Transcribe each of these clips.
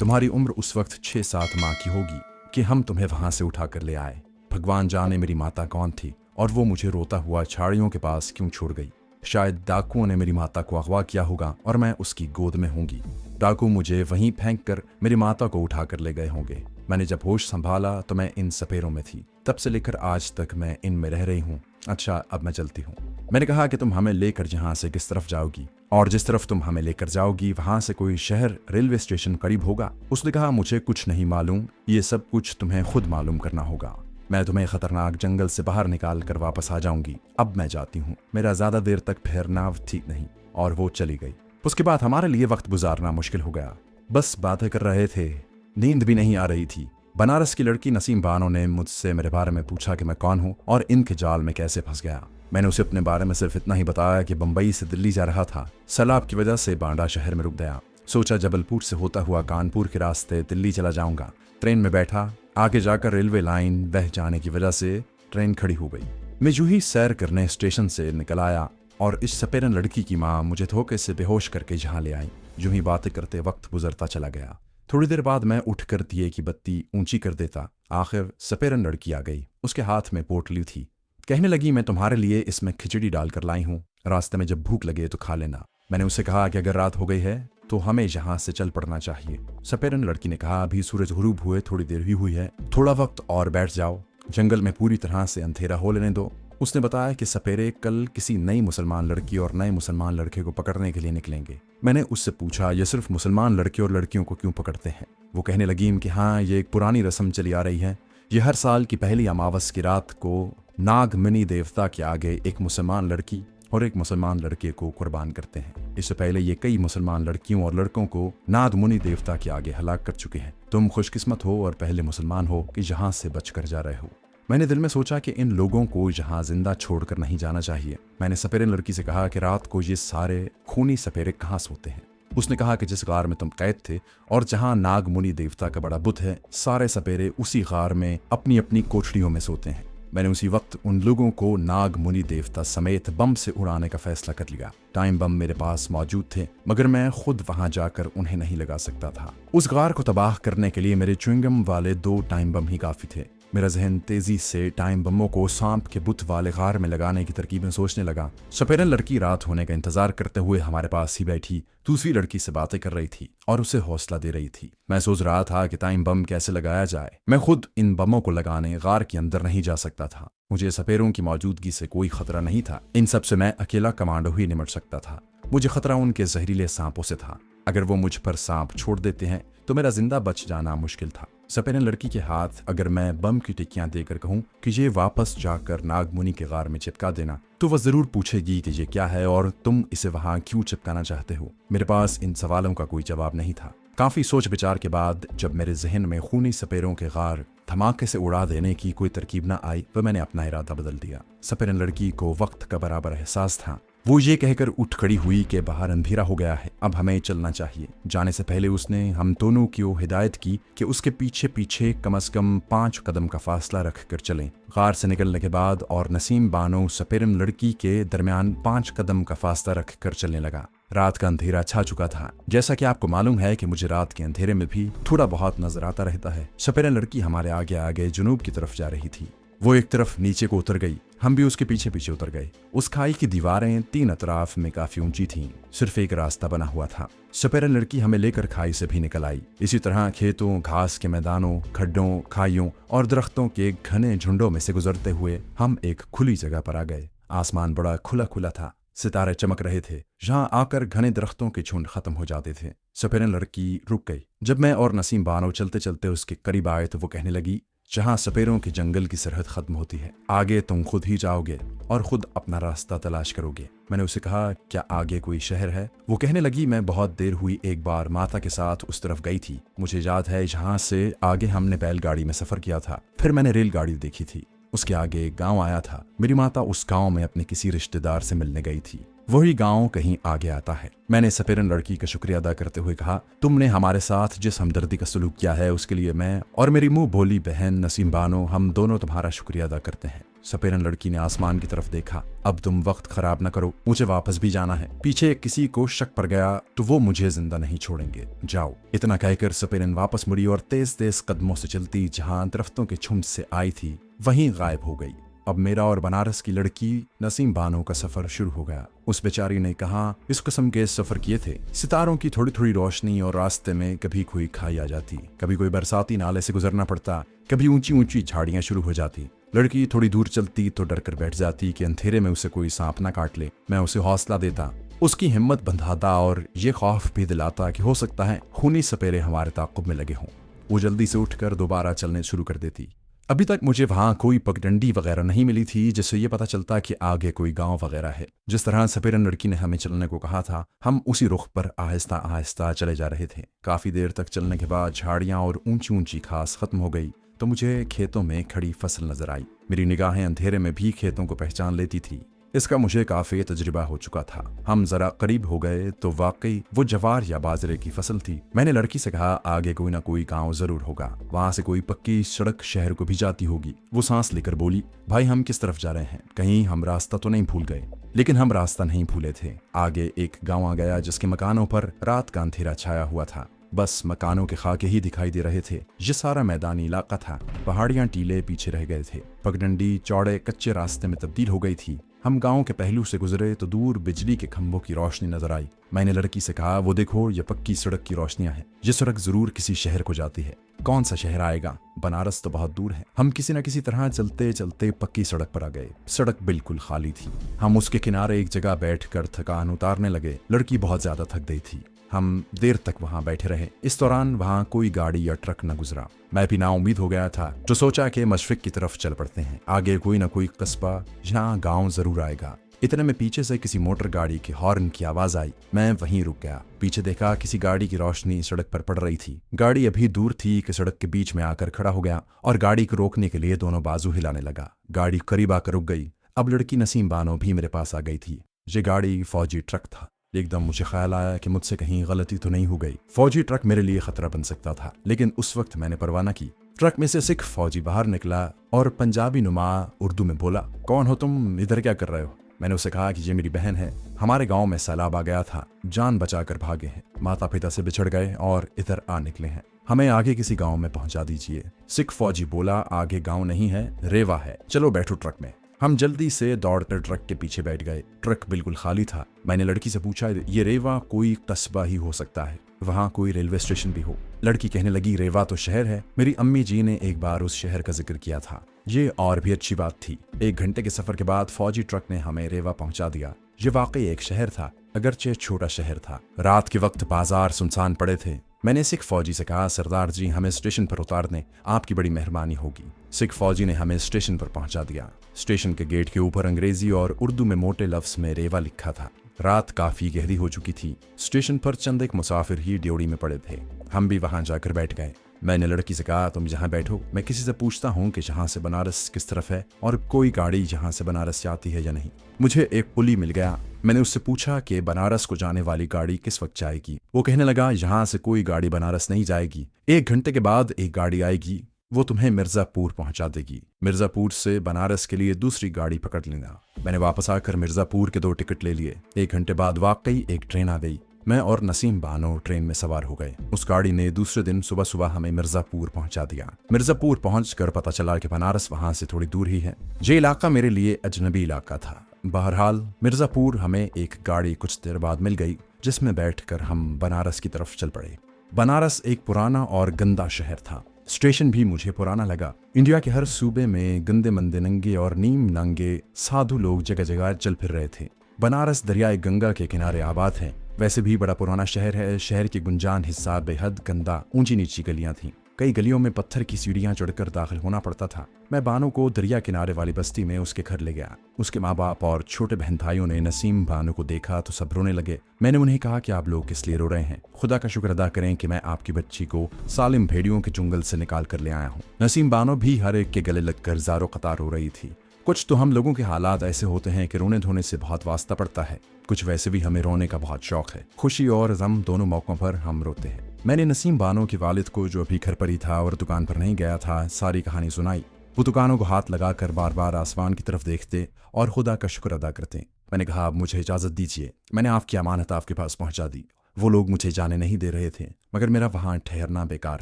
तुम्हारी उम्र उस वक्त 6-7 माह की होगी कि हम तुम्हें वहां से उठा कर ले आए। भगवान जाने मेरी माता कौन थी और वो मुझे रोता हुआ झाड़ियों के पास क्यों छोड़ गई। शायद डाकुओं ने मेरी माता को अगवा किया होगा और मैं उसकी गोद में होंगी। डाकू मुझे वहीं फेंक कर मेरी माता को उठा कर ले गए होंगे। मैंने जब होश संभाला तो मैं इन सपेरों में थी। तब से लेकर आज तक मैं इनमें रह रही हूँ। अच्छा, अब मैं चलती हूँ। मैंने कहा कि तुम हमें लेकर यहाँ से किस तरफ जाओगी और जिस तरफ तुम हमें लेकर जाओगी वहां से कोई शहर, रेलवे स्टेशन करीब होगा। उसने कहा, मुझे कुछ नहीं मालूम, ये सब कुछ तुम्हें खुद मालूम करना होगा। मैं तुम्हें खतरनाक जंगल से बाहर निकाल कर वापस आ जाऊंगी। अब मैं जाती हूँ, मेरा ज्यादा देर तक ठहरना ठीक नहीं। और वो चली गई। उसके बाद हमारे लिए वक्त गुजारना मुश्किल हो गया। बस बातें कर रहे थे, नींद भी नहीं आ रही थी। बनारस की लड़की नसीम बानो ने मुझसे मेरे बारे में पूछा कि मैं कौन हूँ और इनके जाल में कैसे फंस गया। मैंने उसे अपने बारे में सिर्फ इतना ही बताया कि बंबई से दिल्ली जा रहा था, सैलाब की वजह से बांडा शहर में रुक गया। सोचा जबलपुर से होता हुआ कानपुर के रास्ते दिल्ली चला जाऊंगा। ट्रेन में बैठा, आगे जाकर रेलवे लाइन बह जाने की वजह से ट्रेन खड़ी हो गई। मैं यूं ही सैर करने स्टेशन से निकल आया और इस सपेरन लड़की की माँ मुझे धोखे से बेहोश करके यहाँ ले आई। यूं ही बातें करते वक्त गुजरता चला गया। थोड़ी देर बाद मैं उठकर दिए की बत्ती ऊंची कर देता। आखिर सपेरन लड़की आ गई। उसके हाथ में पोटली थी। कहने लगी, मैं तुम्हारे लिए इसमें खिचड़ी डालकर लाई हूँ, रास्ते में जब भूख लगे तो खा लेना। मैंने उसे कहा कि अगर रात हो गई है तो हमें यहाँ से चल पड़ना चाहिए। सपेरन लड़की ने कहा, अभी सूरज गुरूब हुए थोड़ी देर ही हुई है, थोड़ा वक्त और बैठ जाओ, जंगल में पूरी तरह से अंधेरा हो लेने दो। उसने बताया कि सपेरे कल किसी नई मुसलमान लड़की और नए मुसलमान लड़के को पकड़ने के लिए निकलेंगे। मैंने उससे पूछा, ये सिर्फ मुसलमान लड़के और लड़कियों को क्यों पकड़ते हैं? वो कहने लगी कि हाँ, ये एक पुरानी रस्म चली आ रही है। ये हर साल की पहली अमावस की रात को नागमणि देवता के आगे एक मुसलमान लड़की और एक मुसलमान लड़के को कुर्बान करते हैं। इससे पहले ये कई मुसलमान लड़कियों और लड़कों को नागमणि देवता के आगे हलाक कर चुके हैं। तुम खुशकिस्मत हो और पहले मुसलमान हो कि यहाँ से बचकर जा रहे हो। मैंने दिल में सोचा कि इन लोगों को यहाँ जिंदा छोड़कर नहीं जाना चाहिए। मैंने सपेरे लड़की से कहा कि रात को ये सारे खूनी सपेरे कहाँ सोते हैं? उसने कहा कि जिस गार में तुम कैद थे और जहाँ नागमुनि देवता का बड़ा बुत है, सारे सपेरे उसी गार में अपनी अपनी कोठरियों में सोते हैं। मैंने उसी वक्त उन लोगों को नागमुनि देवता समेत बम से उड़ाने का फैसला कर लिया। टाइम बम मेरे पास मौजूद थे, मगर मैं खुद वहां जाकर उन्हें नहीं लगा सकता था। उस गार को तबाह करने के लिए मेरे च्युइंगम वाले 2 टाइम बम ही काफी थे। मेरा जहन तेजी से टाइम बमों को सांप के बुत वाले गार में लगाने की तरकीबें सोचने लगा। सपेरन लड़की रात होने का इंतजार करते हुए हमारे पास ही बैठी दूसरी लड़की से बातें कर रही थी और उसे हौसला दे रही थी। मैं सोच रहा था कि टाइम बम कैसे लगाया जाए। मैं खुद इन बमों को लगाने गार के अंदर नहीं जा सकता था। मुझे सपेरों की मौजूदगी से कोई खतरा नहीं था। इन सब से मैं अकेला कमांडो ही निमट सकता था। मुझे खतरा उनके जहरीले सांपों से था। अगर वो मुझ पर सांप छोड़ देते हैं तो मेरा जिंदा बच जाना मुश्किल था। सपेरन लड़की के हाथ अगर मैं बम की टिक्कियां देकर कहूं कि ये वापस जाकर नागमुनि के गार में चिपका देना, तो वह जरूर पूछेगी कि ये क्या है और तुम इसे वहां क्यों चिपकाना चाहते हो। मेरे पास इन सवालों का कोई जवाब नहीं था। काफी सोच विचार के बाद जब मेरे जहन में खूनी सपेरों के गार धमाके से उड़ा देने की कोई तरकीब न आई, तो मैंने अपना इरादा बदल दिया। सपेरन लड़की को वक्त का बराबर एहसास था। वो ये कहकर उठ खड़ी हुई कि बाहर अंधेरा हो गया है, अब हमें चलना चाहिए। जाने से पहले उसने हम दोनों की हिदायत की कि उसके पीछे पीछे कम से कम 5 कदम का फासला रखकर चलें। गार से निकलने के बाद और नसीम बानो सपेरन लड़की के दरमियान 5 कदम का फासला रखकर चलने लगा। रात का अंधेरा छा चुका था। जैसा कि आपको मालूम है कि मुझे रात के अंधेरे में भी थोड़ा बहुत नजर आता रहता है। सपेरन लड़की हमारे आगे आगे जुनूब की तरफ जा रही थी। वो एक तरफ नीचे को उतर गई, हम भी उसके पीछे पीछे उतर गए। उस खाई की दीवारें 3 अतराफ में काफी ऊंची थीं। सिर्फ एक रास्ता बना हुआ था। सपेरन लड़की हमें लेकर खाई से भी निकल आई। इसी तरह खेतों, घास के मैदानों, खड्डों, खाइयों और दरख्तों के घने झुंडों में से गुजरते हुए हम एक खुली जगह पर आ गए। आसमान बड़ा खुला खुला था। सितारे चमक रहे थे। जहाँ आकर घने दरख्तों के झुंड खत्म हो जाते थे। सपेरन लड़की रुक गई। जब मैं और नसीम बानो चलते चलते उसके करीब आए तो वो कहने लगी, जहाँ सपेरों के जंगल की सरहद खत्म होती है, आगे तुम खुद ही जाओगे और खुद अपना रास्ता तलाश करोगे। मैंने उसे कहा, क्या आगे कोई शहर है? वो कहने लगी, मैं बहुत देर हुई एक बार माता के साथ उस तरफ गई थी। मुझे याद है जहाँ से आगे हमने बैलगाड़ी में सफर किया था। फिर मैंने रेलगाड़ी देखी थी। उसके आगे एक गांव आया था। मेरी माता उस गांव में अपने किसी रिश्तेदार से मिलने गई थी। वही गांव कहीं आगे आता है। मैंने सपेरन लड़की का शुक्रिया अदा करते हुए कहा, तुमने हमारे साथ जिस हमदर्दी का सलूक किया है उसके लिए मैं और मेरी मुंह भोली बहन नसीम बानो, हम दोनों तुम्हारा शुक्रिया अदा करते हैं। सपेरन लड़की ने आसमान की तरफ देखा। अब तुम वक्त खराब न करो, मुझे वापस भी जाना है। पीछे किसी को शक पड़ गया तो वो मुझे जिंदा नहीं छोड़ेंगे, जाओ। इतना कहकर सपेरन वापस मुड़ी और तेज तेज कदमों से चलती जहां दरख्तों के झुंड से आई थी वहीं गायब हो गई। अब मेरा और बनारस की लड़की नसीम बानो का सफर शुरू हो गया। उस बेचारी ने कहा इस किस्म के सफर किए थे। सितारों की थोड़ी थोड़ी रोशनी और रास्ते में कभी कोई खाई आ जाती, कभी कोई बरसाती नाले से गुजरना पड़ता, कभी ऊंची ऊंची झाड़ियां शुरू हो जाती। लड़की थोड़ी दूर चलती तो डर कर बैठ जाती कि अंधेरे में उसे कोई सांप ना काट ले। मैं उसे हौसला देता, उसकी हिम्मत बंधाता और ये खौफ भी दिलाता कि हो सकता है खूनी सपेरे हमारे ताक़ुब में लगे हों। वो जल्दी से उठकर दोबारा चलने शुरू कर देती। अभी तक मुझे वहां कोई पगडंडी वगैरह नहीं मिली थी जिससे ये पता चलता कि आगे कोई गांव वगैरह है। जिस तरह सपेरन लड़की ने हमें चलने को कहा था, हम उसी रुख पर आहिस्ता आहिस्ता चले जा रहे थे। काफी देर तक चलने के बाद झाड़ियां और ऊंची ऊंची घास खत्म हो गई तो मुझे खेतों में खड़ी फसल नजर आई। मेरी निगाहें अंधेरे में भी खेतों को पहचान लेती थी। इसका मुझे काफी तजुर्बा हो चुका था। हम जरा करीब हो गए तो वाकई वो जवार या बाजरे की फसल थी। मैंने लड़की से कहा आगे कोई ना कोई गांव जरूर होगा, वहां से कोई पक्की सड़क शहर को भी जाती होगी। वो सांस लेकर बोली, भाई हम किस तरफ जा रहे हैं, कहीं हम रास्ता तो नहीं भूल गए? लेकिन हम रास्ता नहीं भूले थे। आगे एक गाँव आ गया जिसके मकानों पर रात का अंधेरा छाया हुआ था। बस मकानों के खाके ही दिखाई दे रहे थे। ये सारा मैदानी इलाका था। पहाड़ियां टीले पीछे रह गए थे। पगडंडी चौड़े कच्चे रास्ते में तब्दील हो गई थी। हम गांव के पहलू से गुजरे तो दूर बिजली के खंभों की रोशनी नजर आई। मैंने लड़की से कहा वो देखो ये पक्की सड़क की रोशनियां हैं। ये सड़क जरूर किसी शहर को जाती है। कौन सा शहर आएगा, बनारस तो बहुत दूर है। हम किसी न किसी तरह चलते चलते पक्की सड़क पर आ गए। सड़क बिल्कुल खाली थी। हम उसके किनारे एक जगह बैठकर थकान उतारने लगे। लड़की बहुत ज्यादा थक गई थी। हम देर तक वहां बैठे रहे। इस दौरान वहां कोई गाड़ी या ट्रक न गुजरा। मैं भी नाउम्मीद हो गया था तो सोचा कि मशरिक की तरफ चल पड़ते हैं। आगे कोई ना कोई कस्बा जहां गांव जरूर आएगा। इतने में पीछे से किसी मोटर गाड़ी के हॉर्न की आवाज आई। मैं वहीं रुक गया। पीछे देखा किसी गाड़ी की रोशनी सड़क पर पड़ रही थी। गाड़ी अभी दूर थी कि सड़क के बीच में आकर खड़ा हो गया और गाड़ी को रोकने के लिए दोनों बाजू हिलाने लगा। गाड़ी करीब आकर रुक गई। अब लड़की नसीम बानो भी मेरे पास आ गई थी। ये गाड़ी फौजी ट्रक था। एकदम मुझे ख्याल आया कि मुझसे कहीं गलती तो नहीं हो गई। फौजी ट्रक मेरे लिए खतरा बन सकता था, लेकिन उस वक्त मैंने परवाह न की। ट्रक में से सिख फौजी बाहर निकला और पंजाबी नुमा उर्दू में बोला, कौन हो तुम, इधर क्या कर रहे हो? मैंने उसे कहा कि ये मेरी बहन है। हमारे गांव में सैलाब आ गया था, जान बचाकर भागे हैं। माता पिता से बिछड़ गए और इधर आ निकले हैं। हमें आगे किसी गांव में पहुंचा दीजिए। सिख फौजी बोला, आगे गांव नहीं है, रेवा है। चलो बैठो ट्रक में। हम जल्दी से दौड़कर ट्रक के पीछे बैठ गए। ट्रक बिल्कुल खाली था। मैंने लड़की से पूछा, ये रेवा कोई कस्बा ही हो सकता है, वहाँ कोई रेलवे स्टेशन भी हो? लड़की कहने लगी, रेवा तो शहर है। मेरी अम्मी जी ने एक बार उस शहर का जिक्र किया था। ये और भी अच्छी बात थी। 1 घंटे के सफर के बाद फौजी ट्रक ने हमें रेवा पहुंचा दिया। ये वाकई एक शहर था, अगरचे छोटा शहर था। रात के वक्त बाजार सुनसान पड़े थे। मैंने सिख फौजी से कहा, सरदार जी हमें स्टेशन पर उतार दें, आपकी बड़ी मेहरबानी होगी। सिख फौजी ने हमें स्टेशन पर पहुंचा दिया। स्टेशन के गेट के ऊपर अंग्रेजी और उर्दू में मोटे लफ्ज में रेवा लिखा था। रात काफी गहरी हो चुकी थी। स्टेशन पर चंद एक मुसाफिर ही ड्योढ़ी में पड़े थे। हम भी वहां जाकर बैठ गए। मैंने लड़की से कहा, तुम जहाँ बैठो, मैं किसी से पूछता हूँ कि जहाँ से बनारस किस तरफ है और कोई गाड़ी जहाँ से बनारस जाती है या नहीं। मुझे एक पुली मिल गया। मैंने उससे पूछा कि बनारस को जाने वाली गाड़ी किस वक्त जाएगी। वो कहने लगा, यहाँ से कोई गाड़ी बनारस नहीं जाएगी। 1 घंटे के बाद एक गाड़ी आएगी, वो तुम्हें मिर्जापुर पहुंचा देगी। मिर्जापुर से बनारस के लिए दूसरी गाड़ी पकड़ लेना। मैंने वापस आकर मिर्जापुर के 2 टिकट ले लिए। 1 घंटे बाद वाकई एक ट्रेन आ गई। मैं और नसीम बानो ट्रेन में सवार हो गए। उस गाड़ी ने दूसरे दिन सुबह सुबह हमें मिर्जापुर पहुंचा दिया। मिर्जापुर पहुंचकर पता चला कि बनारस वहां से थोड़ी दूर ही है। ये इलाका मेरे लिए अजनबी इलाका था। बहरहाल मिर्जापुर हमें एक गाड़ी कुछ देर बाद मिल गई, जिसमें बैठकर हम बनारस की तरफ चल पड़े। बनारस एक पुराना और गंदा शहर था। स्टेशन भी मुझे पुराना लगा। इंडिया के हर सूबे में गंदे मंदे नंगे और नीम नंगे साधु लोग जगह जगह चल फिर रहे थे। बनारस दरियाए गंगा के किनारे आबाद है। वैसे भी बड़ा पुराना शहर है। शहर की गुंजान हिस्सा बेहद गंदा, ऊंची नीची गलियां थीं। कई गलियों में पत्थर की सीढ़ियां चढ़कर दाखिल होना पड़ता था। मैं बानो को दरिया किनारे वाली बस्ती में उसके घर ले गया। उसके माँ बाप और छोटे बहन भाइयों ने नसीम बानो को देखा तो सब रोने लगे। मैंने उन्हें कहा कि आप लोग किस लिए रो रहे हैं? खुदा का शुक्र अदा करें कि मैं आपकी बच्ची को सालिम भेड़ियों के जंगल से निकाल कर ले आया हूँ। नसीम बानो भी हर एक के गले लगकर ज़ारो कतार रो रही थी। कुछ तो हम लोगों के हालात ऐसे होते हैं कि रोने धोने से बहुत वास्ता पड़ता है। कुछ वैसे भी हमें रोने का बहुत शौक है। खुशी और गम दोनों मौकों पर हम रोते हैं। मैंने नसीम बानो के वालिद को, जो अभी घर पर ही था और दुकान पर नहीं गया था, सारी कहानी सुनाई। वो दुकानों को हाथ लगाकर बार बार आसमान की तरफ देखते और खुदा का शुक्र अदा करते। मैंने कहा, अब मुझे इजाज़त दीजिए, मैंने आपकी अमानत आपके पास पहुंचा दी। वो लोग मुझे जाने नहीं दे रहे थे, मगर मेरा वहां ठहरना बेकार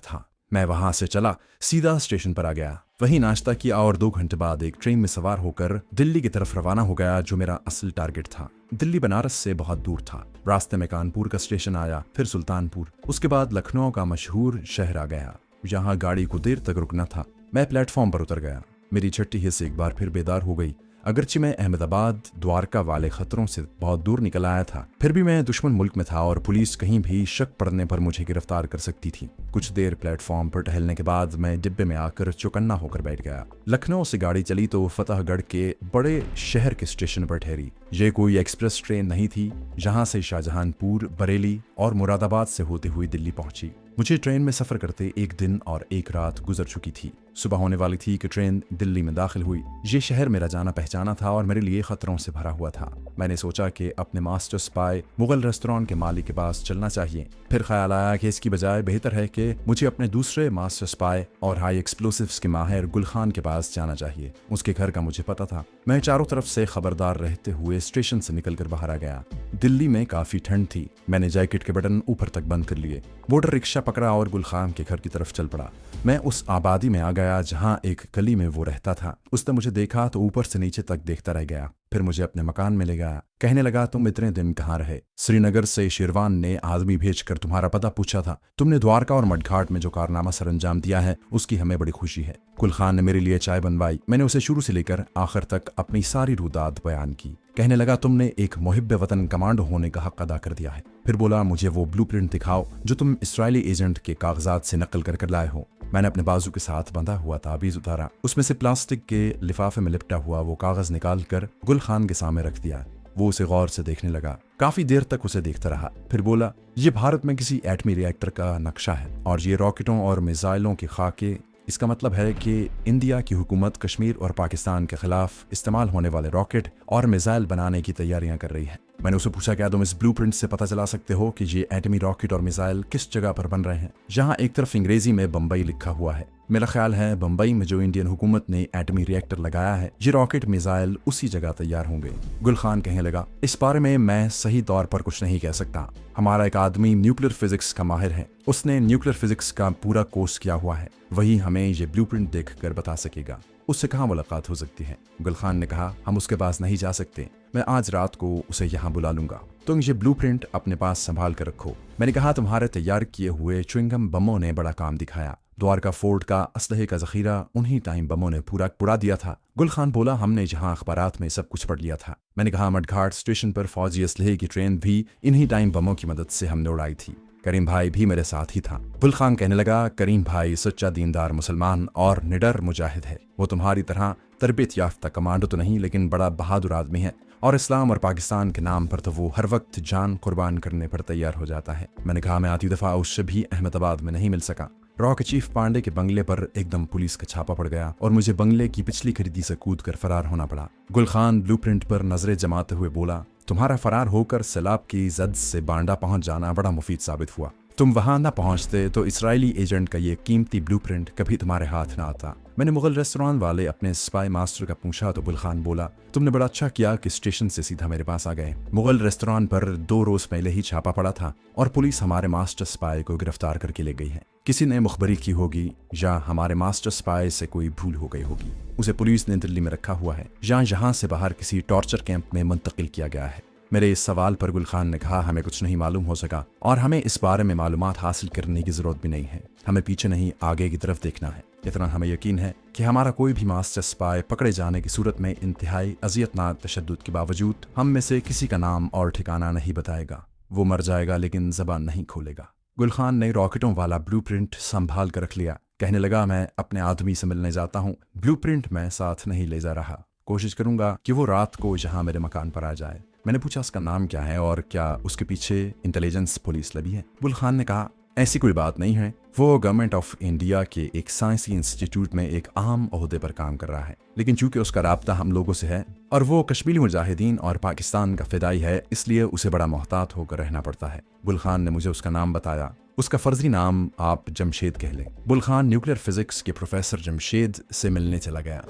था। मैं वहां से चला सीधा स्टेशन पर आ गया, वहीं नाश्ता किया और 2 घंटे बाद एक ट्रेन में सवार होकर दिल्ली की तरफ रवाना हो गया, जो मेरा असल टारगेट था। दिल्ली बनारस से बहुत दूर था। रास्ते में कानपुर का स्टेशन आया, फिर सुल्तानपुर, उसके बाद लखनऊ का मशहूर शहर आ गया। यहाँ गाड़ी को देर तक रुकना था। मैं प्लेटफॉर्म पर उतर गया। मेरी छठी हिस्स एक बार फिर बेदार हो गई। अगरचे मैं अहमदाबाद द्वारका वाले खतरों से बहुत दूर निकल आया था, फिर भी मैं दुश्मन मुल्क में था और पुलिस कहीं भी शक पड़ने पर मुझे गिरफ्तार कर सकती थी। कुछ देर प्लेटफॉर्म पर टहलने के बाद मैं डिब्बे में आकर चौकन्ना होकर बैठ गया। लखनऊ से गाड़ी चली तो फतेहगढ़ के बड़े शहर के स्टेशन पर ठहरी। ये कोई एक्सप्रेस ट्रेन नहीं थी, जहां से शाहजहानपुर, बरेली और मुरादाबाद से होते हुए दिल्ली पहुंची। मुझे ट्रेन में सफर करते 1 दिन और 1 रात गुजर चुकी थी। सुबह होने वाली थी कि ट्रेन दिल्ली में दाखिल हुई। ये शहर मेरा जाना पहचाना था और मेरे लिए खतरों से भरा हुआ था। मैंने सोचा कि अपने मास्टर स्पाई मुगल रेस्तोरां के मालिक के पास चलना चाहिए। फिर ख्याल आया कि इसकी बजाय बेहतर है कि मुझे अपने दूसरे मास्टर स्पाई और हाई एक्सप्लोसिव्स के माहिर गुल खान के पास जाना चाहिए। उसके घर का मुझे पता था। मैं चारों तरफ से खबरदार रहते हुए स्टेशन से निकलकर बाहर आ गया। दिल्ली में काफी ठंड थी। मैंने जैकेट के बटन ऊपर तक बंद कर लिए, मोटर रिक्शा पकड़ा और गुल खान के घर की तरफ चल पड़ा। मैं उस आबादी में आ गया जहां एक गली में वो रहता था। उसने मुझे देखा तो ऊपर से नीचे तक देखता रह गया, फिर मुझे अपने मकान में ले गया। कहने लगा, तुम इतने दिन कहाँ रहे? श्रीनगर से शेरवान ने आदमी भेजकर तुम्हारा पता पूछा था। तुमने द्वारका और मडघाट में जो कारनामा सरंजाम दिया है उसकी हमें बड़ी खुशी है। गुल खान ने मेरे लिए चाय बनवाई। मैंने उसे शुरू से लेकर आखिर तक अपनी सारी रुदात बयान की। कहने लगा, तुमने एक मुहिब्बे वतन कमांडो होने का हक अदा कर दिया है। फिर बोला, मुझे वो ब्लूप्रिंट दिखाओ जो तुम इसराइली एजेंट के कागजात से नकल कर लाए हो। मैंने अपने बाजू के साथ बंधा हुआ ताबीज उतारा। उसमें से प्लास्टिक के लिफाफे में लिपटा हुआ वो कागज निकाल कर गुल खान के सामने रख दिया। वो उसे गौर से देखने लगा। काफी देर तक उसे देखता रहा, फिर बोला, ये भारत में किसी एटमी रिएक्टर का नक्शा है और ये रॉकेटों और मिसाइलों के खाके। इसका मतलब है कि इंडिया की हुकूमत कश्मीर और पाकिस्तान के खिलाफ इस्तेमाल होने वाले रॉकेट और मिसाइल बनाने की तैयारियां कर रही है। मैंने उसे पूछा, क्या तुम इस ब्लूप्रिंट से पता चला सकते हो कि ये एटमी रॉकेट और मिसाइल किस जगह पर बन रहे हैं? जहां एक तरफ अंग्रेजी में बम्बई लिखा हुआ है। मेरा ख्याल है बम्बई में जो इंडियन हुकूमत ने एटमी रिएक्टर लगाया है, ये रॉकेट मिसाइल उसी जगह तैयार होंगे। गुल खान कहने लगा, इस बारे में मैं सही तौर पर कुछ नहीं कह सकता। हमारा एक आदमी न्यूक्लियर फिजिक्स का माहिर है, उसने न्यूक्लियर फिजिक्स का पूरा कोर्स किया हुआ है, वही हमें ये ब्लूप्रिंट देखकर बता सकेगा। उससे कहाँ मुलाकात हो सकती है? गुल खान ने कहा, हम उसके पास नहीं जा सकते। मैं आज रात को उसे यहाँ बुला लूंगा। तुम ये ब्लूप्रिंट अपने पास संभाल कर रखो। मैंने कहा, तुम्हारे तैयार किए हुए च्युइंगम बमों ने बड़ा काम दिखाया। द्वारका फोर्ट का असलहे का जखीरा उन्हीं टाइम बमों ने पूरा उड़ा दिया था। गुल खान बोला, हमने जहां अखबारात में सब कुछ पढ़ लिया था। मैंने कहा, मडघाट स्टेशन पर फौजी असलहे की ट्रेन भी इन्हीं टाइम बमों की मदद से हमने उड़ाई थी। करीम भाई भी मेरे साथ ही था। गुल खान कहने लगा, करीम भाई सच्चा दीनदार मुसलमान और निडर मुजाहिद है। वो तुम्हारी तरह तरबियत याफ्ता कमांडो तो नहीं, लेकिन बड़ा बहादुर आदमी है और इस्लाम और पाकिस्तान के नाम पर तो वो हर वक्त जान कुर्बान करने पर तैयार हो जाता है। मैंने कहा, मैं आती दफा उससे भी अहमदाबाद में नहीं मिल सका। रॉ के चीफ पांडे के बंगले पर एकदम पुलिस का छापा पड़ गया और मुझे बंगले की पिछली खरीदी से कूद कर फरार होना पड़ा। गुल खान ब्लूप्रिंट पर नजरें जमाते हुए बोला, तुम्हारा फरार होकर सैलाब की जद से बांडा पहुंच जाना बड़ा मुफीद साबित हुआ। तुम वहां ना पहुंचते तो इसराइली एजेंट का ये कीमती ब्लूप्रिंट कभी तुम्हारे हाथ ना आता। मैंने मुगल रेस्तोरां वाले अपने स्पाई मास्टर का पूछा तो गुल खान बोला, तुमने बड़ा अच्छा किया कि स्टेशन से सीधा मेरे पास आ गए। मुगल रेस्तोरां पर 2 रोज पहले ही छापा पड़ा था और पुलिस हमारे मास्टर स्पाई को गिरफ्तार करके ले गई है। किसी ने मुखबरी की होगी या हमारे मास्टर स्पाई से कोई भूल हो गई होगी। उसे पुलिस ने दिल्ली में रखा हुआ है या यहाँ से बाहर किसी टॉर्चर कैंप में मुंतकिल किया गया है। मेरे इस सवाल पर गुल खान ने कहा, हमें कुछ नहीं मालूम हो सका और हमें इस बारे में मालूमात हासिल करने की जरूरत भी नहीं है। हमें पीछे नहीं आगे की तरफ देखना है। इतना हमें यकीन है कि हमारा कोई भी मास्टर स्पाई पकड़े जाने की सूरत में इंतहाई अजियतनाक तशद्दुद के बावजूद हम में से किसी का नाम और ठिकाना नहीं बताएगा। वो मर जाएगा लेकिन जबान नहीं खोलेगा। गुल खान ने रॉकेटों वाला ब्लूप्रिंट संभाल कर रख लिया। कहने लगा, मैं अपने आदमी से मिलने जाता हूँ। ब्लूप्रिंट मैं साथ नहीं ले जा रहा। कोशिश करूंगा कि वो रात को यहाँ मेरे मकान पर आ जाए। मैंने पूछा, उसका नाम क्या है और क्या उसके पीछे इंटेलिजेंस पुलिस लगी है? गुल खान ने कहा, ऐसी कोई बात नहीं है। वो गवर्नमेंट ऑफ इंडिया के एक साइंसी इंस्टीट्यूट में एक अहम ओहदे पर काम कर रहा है, लेकिन चूंकि उसका राब्ता हम लोगों से है और वो कश्मीरी मुजाहिदीन और पाकिस्तान का फिदाई है, इसलिए उसे बड़ा मोहतात होकर रहना पड़ता है। गुल खान ने मुझे उसका नाम बताया। उसका फर्जी नाम आप जमशेद कह लें। बुलखान न्यूक्लियर फिजिक्स के प्रोफेसर जमशेद से मिलने चला गया।